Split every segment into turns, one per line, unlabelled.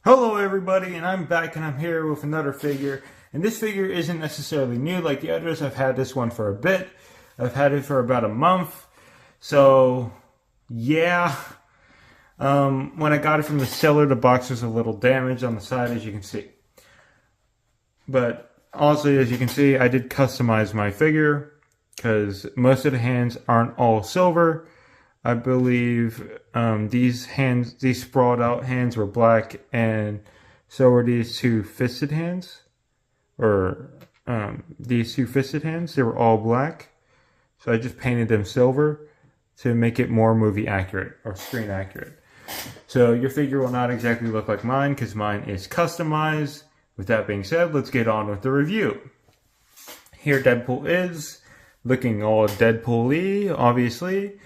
Hello everybody, and I'm back and I'm here with another figure. And this figure isn't necessarily new like the others. I've had this one for a bit. I've had it for about a month. So, yeah. When I got it from the seller, the box was a little damaged on the side, as you can see. But also, as you can see, I did customize my figure because most of the hands aren't all silver. I believe these sprawled out hands were black, and so were these two fisted hands. Or these two fisted hands, they were all black. So I just painted them silver to make it more movie accurate or screen accurate. So your figure will not exactly look like mine because mine is customized. With that being said, let's get on with the review. Here Deadpool is, looking all Deadpool-y, obviously.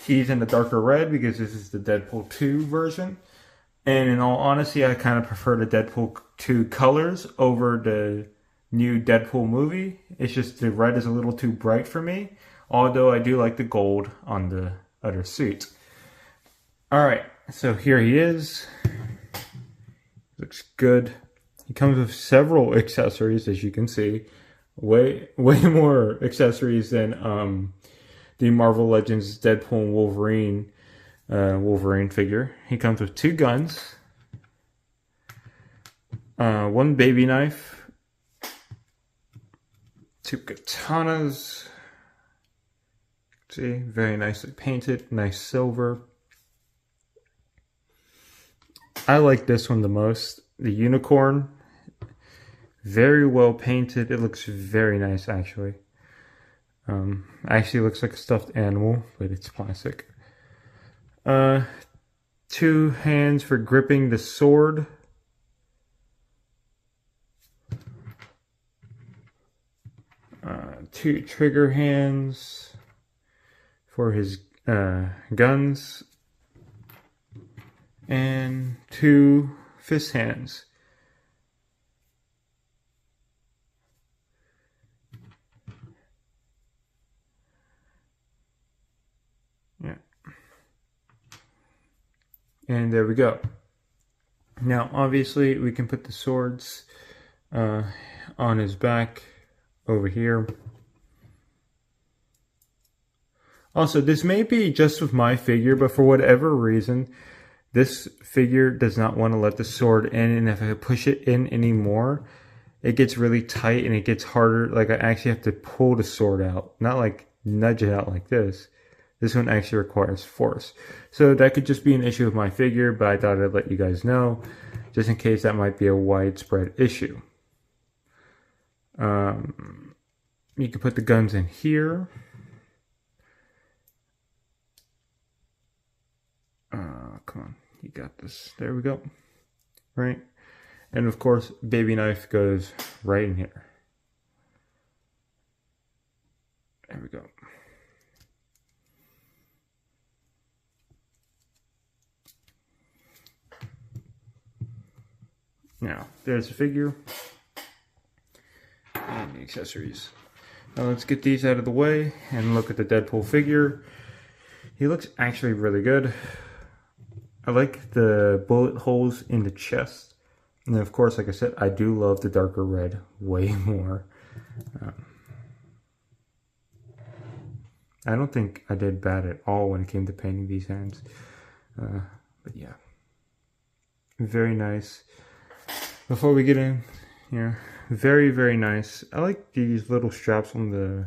He's in the darker red because this is the Deadpool 2 version. And in all honesty, I kind of prefer the Deadpool 2 colors over the new Deadpool movie. It's just the red is a little too bright for me. Although I do like the gold on the other suit. Alright, so here he is. Looks good. He comes with several accessories, as you can see. Way more accessories than the Marvel Legends Deadpool and Wolverine figure. He comes with two guns, one baby knife, two katanas. See, very nicely painted, nice silver. I like this one the most, the unicorn. Very well painted. It looks very nice, actually. Actually looks like a stuffed animal, but it's plastic. Two hands for gripping the sword. Two trigger hands for his guns. And two fist hands. Yeah. And there we go. Now, obviously, we can put the swords on his back over here. Also, this may be just with my figure, but for whatever reason, this figure does not want to let the sword in, and if I push it in anymore, it gets really tight and it gets harder. Like, I actually have to pull the sword out, not like nudge it out like this. This one actually requires force. So that could just be an issue with my figure, but I thought I'd let you guys know, just in case that might be a widespread issue. You can put the guns in here. Come on, you got this. There we go. Right? And of course, baby knife goes right in here. There we go. Now, there's the figure and the accessories. Now let's get these out of the way and look at the Deadpool figure. He looks actually really good. I like the bullet holes in the chest. And of course, like I said, I do love the darker red way more. I don't think I did bad at all when it came to painting these hands. But yeah, very nice. Before we get in here, very, very nice. I like these little straps on the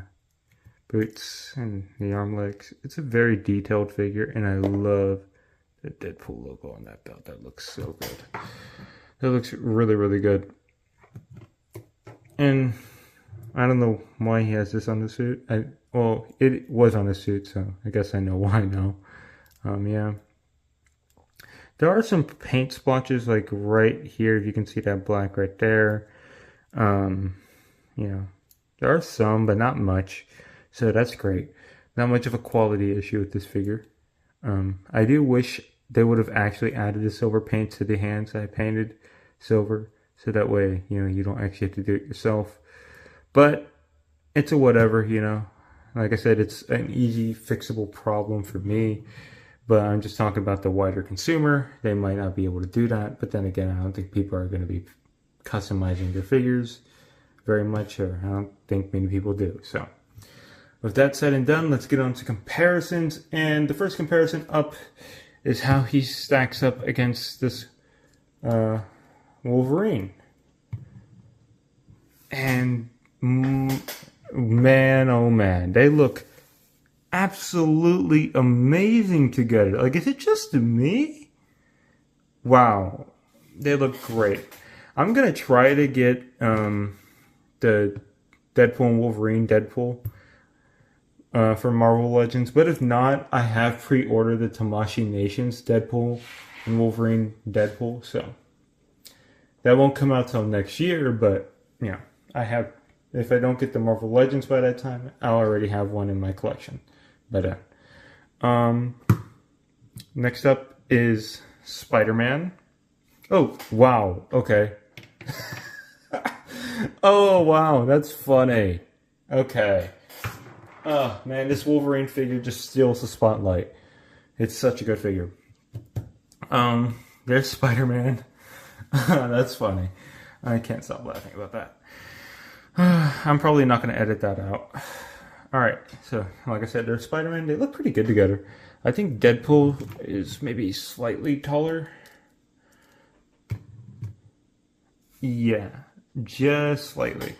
boots and the arm legs. It's a very detailed figure, and I love the Deadpool logo on that belt. That looks so good. That looks really, really good. And I don't know why he has this on the suit. Well, it was on the suit, so I guess I know why now. Yeah. There are some paint splotches like right here. If you can see that black right there. You know, there are some, but not much. So that's great. Not much of a quality issue with this figure. I do wish they would have actually added the silver paint to the hands I painted silver. So that way, you know, you don't actually have to do it yourself. But it's a whatever, you know. Like I said, it's an easy fixable problem for me. But I'm just talking about the wider consumer. They might not be able to do that. But then again, I don't think people are going to be customizing their figures very much, or I don't think many people do. So with that said and done, let's get on to comparisons. And the first comparison up is how he stacks up against this Wolverine. And man, oh man, they look absolutely amazing together. Like, is it just me? Wow, they look great. I'm gonna try to get the Deadpool and Wolverine Deadpool for Marvel Legends, but if not, I have pre-ordered the Tamashii Nations Deadpool and Wolverine Deadpool, so that won't come out till next year. But yeah, I have. If I don't get the Marvel Legends by that time, I'll already have one in my collection. But next up is Spider-Man. Oh wow, okay. Oh wow, that's funny. Okay. Oh man, this Wolverine figure just steals the spotlight. It's such a good figure. There's Spider-Man. That's funny. I can't stop laughing about that. I'm probably not going to edit that out. Alright, so like I said, there's Spider-Man. They look pretty good together. I think Deadpool is maybe slightly taller. Yeah, just slightly.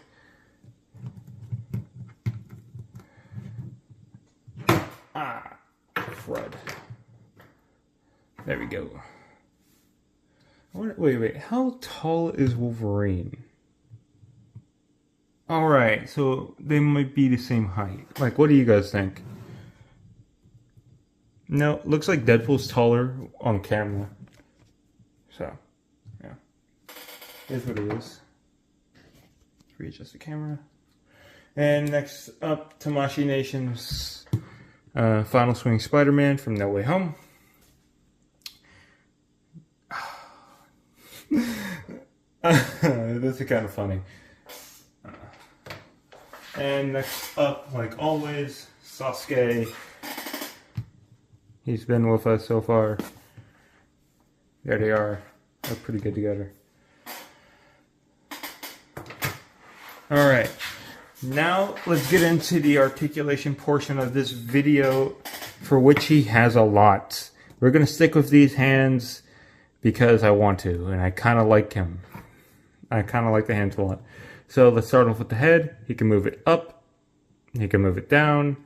Ah, crud. There we go. Wait. How tall is Wolverine? Alright, so they might be the same height. Like, what do you guys think? No, looks like Deadpool's taller on camera. So, yeah. Here's what it is. Readjust the camera. And next up, Tamashii Nations Final Swing Spider-Man from No Way Home. This is kind of funny. And next up, like always, Sasuke. He's been with us so far. There they are. They're pretty good together. Alright. Now, let's get into the articulation portion of this video, for which he has a lot. We're going to stick with these hands because I want to, and I kind of like him. I kind of like the hands a lot. So let's start off with the head. He can move it up. He can move it down.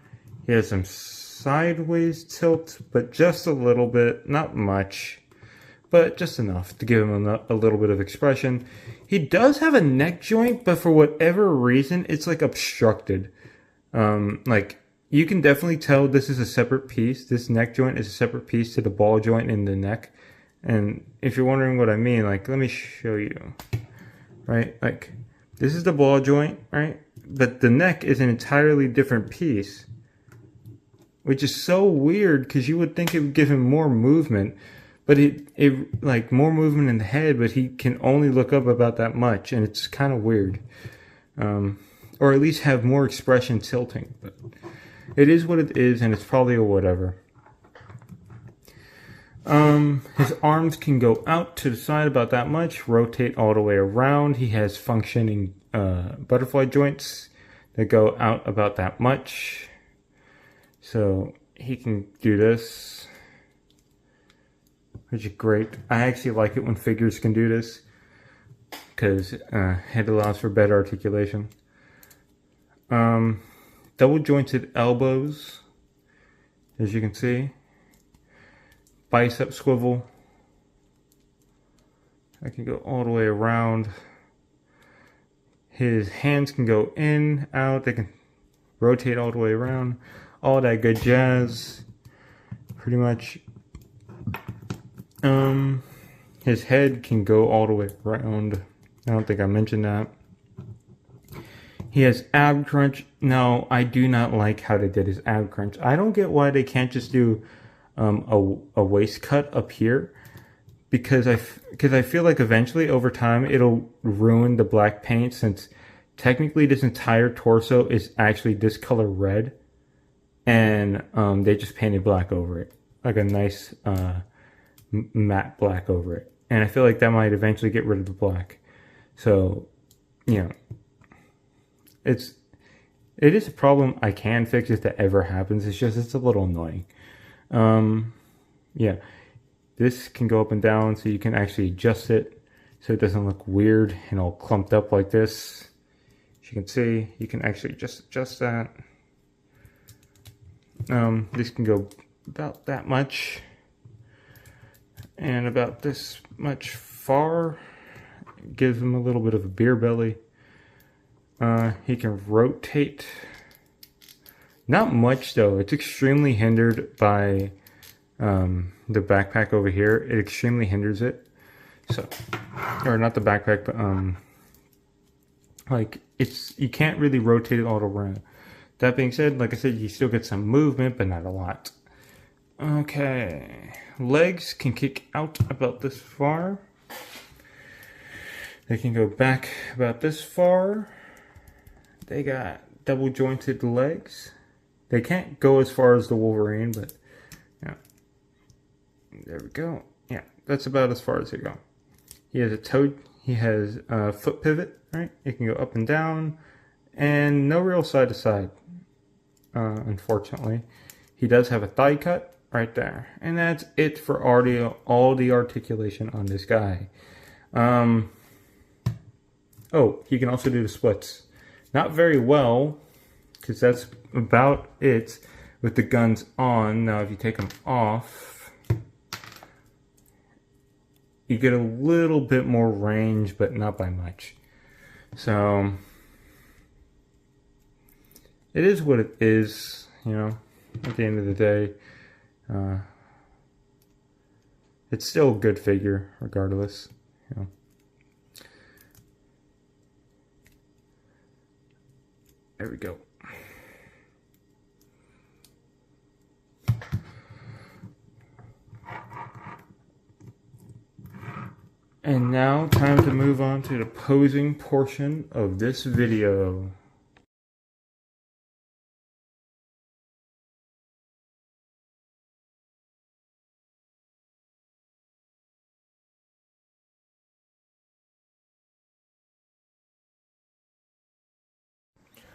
He has some sideways tilt, but just a little bit. Not much, but just enough to give him a little bit of expression. He does have a neck joint, but for whatever reason, it's like obstructed. Like, you can definitely tell this is a separate piece. This neck joint is a separate piece to the ball joint in the neck. And if you're wondering what I mean, like, let me show you. Right? Like, this is the ball joint, right? But the neck is an entirely different piece, which is so weird because you would think it would give him more movement, but it like more movement in the head, but he can only look up about that much, and it's kind of weird. Or at least have more expression tilting, but it is what it is, and it's probably a whatever. His arms can go out to the side about that much, rotate all the way around. He has functioning butterfly joints that go out about that much. So he can do this, which is great. I actually like it when figures can do this because it allows for better articulation. Double jointed elbows, as you can see. Bicep swivel. I can go all the way around. His hands can go in, out. They can rotate all the way around. All that good jazz. Pretty much. His head can go all the way around. I don't think I mentioned that. He has ab crunch. No, I do not like how they did his ab crunch. I don't get why they can't just do a waist cut up here, because I feel like eventually over time it'll ruin the black paint, since technically this entire torso is actually this color red, and they just painted black over it. like a nice matte black over it. And I feel like that might eventually get rid of the black. So, you know, it is a problem I can fix if that ever happens. It's just, it's a little annoying. Yeah, this can go up and down, so you can actually adjust it so it doesn't look weird and all clumped up like this. As you can see, you can actually just adjust that. This can go about that much and about this much far. Gives him a little bit of a beer belly. He can rotate. Not much though. It's extremely hindered by the backpack over here. It extremely hinders it. So, or not the backpack, but like you can't really rotate it all around. That being said, like I said, you still get some movement, but not a lot. Okay, legs can kick out about this far. They can go back about this far. They got double jointed legs. They can't go as far as the Wolverine, but yeah. There we go. Yeah, that's about as far as they go. He has a toe. He has a foot pivot, right? It can go up and down, and no real side to side. Unfortunately, he does have a thigh cut right there, and that's it for all the articulation on this guy. Oh, he can also do the splits. Not very well, because that's about it with the guns on. Now, if you take them off, you get a little bit more range, but not by much. So, it is what it is, you know, at the end of the day. It's still a good figure, regardless, you know. There we go. And now, time to move on to the posing portion of this video.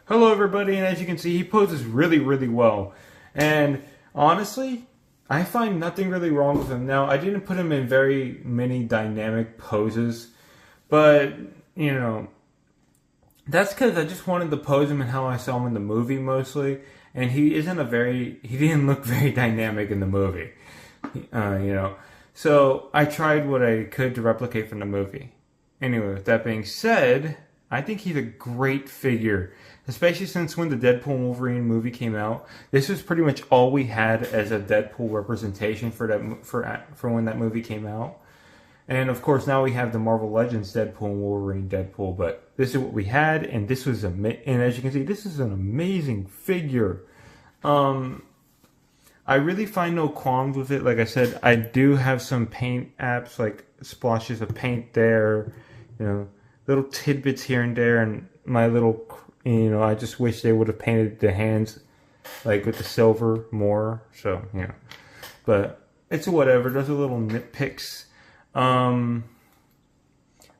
Hello everybody, and as you can see, he poses really, really well. And honestly, I find nothing really wrong with him. Now, I didn't put him in very many dynamic poses, but, you know, that's because I just wanted to pose him in how I saw him in the movie mostly, and he didn't look very dynamic in the movie, you know. So, I tried what I could to replicate from the movie. Anyway, with that being said, I think he's a great figure, especially since when the Deadpool and Wolverine movie came out. This was pretty much all we had as a Deadpool representation for when that movie came out. And of course, now we have the Marvel Legends Deadpool and Wolverine Deadpool. But this is what we had, and this was and as you can see, this is an amazing figure. I really find no qualms with it. Like I said, I do have some paint apps, like splashes of paint there, you know, little tidbits here and there, and my little, you know, I just wish they would have painted the hands like with the silver more. So, yeah, but it's whatever. Those are little nitpicks. I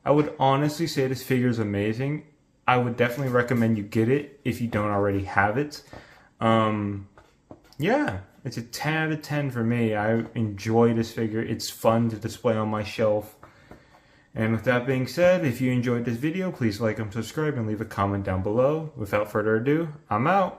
would honestly say this figure is amazing. I would definitely recommend you get it if you don't already have it. Yeah, it's a 10 out of 10 for me. I enjoy this figure. It's fun to display on my shelf. And with that being said, if you enjoyed this video, please like and subscribe and leave a comment down below. Without further ado, I'm out.